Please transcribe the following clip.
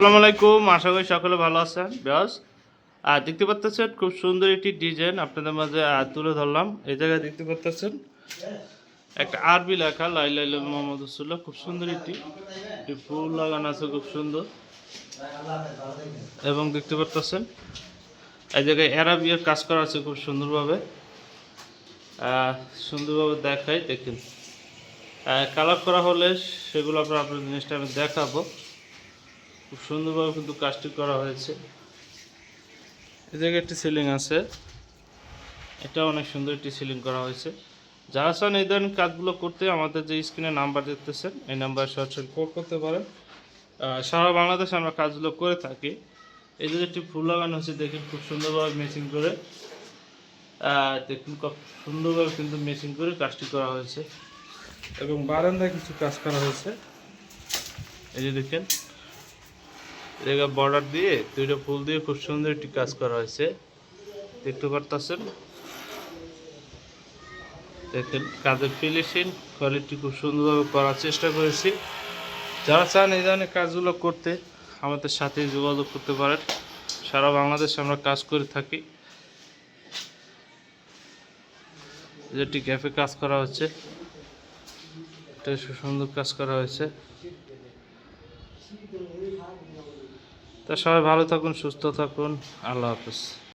আসসালামু আলাইকুম, আশা করি সকলে ভালো আছেন। আর দেখতে পাচ্ছেন খুব সুন্দর একটি ডিজাইন আপনাদের মাঝে তুলে ধরলাম। এই জায়গায় দেখতে পাচ্ছেন একটা আরবি লেখা লাই লাই মোহাম্মদ রসুল্লাহ, খুব সুন্দর একটি ফুল লাগানো আছে, খুব সুন্দর। এবং দেখতে পাচ্ছেন এই জায়গায় অ্যারাবিয়ার কাজ করা আছে খুব সুন্দরভাবে। দেখাই দেখেন, কালার করা হলে সেগুলো আপনার জিনিসটা আমি দেখাবো। খুব সুন্দরভাবে কিন্তু কাজটি করা হয়েছে। এই জায়গায় একটি সিলিং আছে, এটা অনেক সুন্দর একটি সিলিং করা হয়েছে। যারা চান এই ধরনের কাজগুলো করতে আমাদের যে স্ক্রিনে নাম্বার দেখতেছেন এই নাম্বারে সরাসরি কল করতে পারেন। সারা বাংলাদেশে আমরা কাজগুলো করে থাকি। এই যে একটি ফুল লাগানো হয়েছে, দেখেন খুব সুন্দরভাবে মেশিং করে, দেখুন খুব সুন্দরভাবে কিন্তু মেশিং করে কাজটি করা হয়েছে। এবং বারান্দায় কিছু কাজ করা হয়েছে। এই যে দেখেন জায়গা বর্ডার দিয়ে দুইটা ফুল দিয়ে খুব সুন্দর একটি কাজ করা হয়েছে, দেখতে পারতেছেন। দেখেন কাজের ফিনিশিং কোয়ালিটি খুব সুন্দরভাবে করার চেষ্টা করেছি। যারা চান এই ধরনের কাজগুলো করতে আমাদের সাথে যোগাযোগ করতে পারেন। সারা বাংলাদেশে আমরা কাজ করে থাকি। যেটি ক্যাফে কাজ করা হচ্ছে, এটা সুন্দর কাজ করা হয়েছে। তা সবাই ভালো থাকুন, সুস্থ থাকুন, আল্লাহ হাফেজ।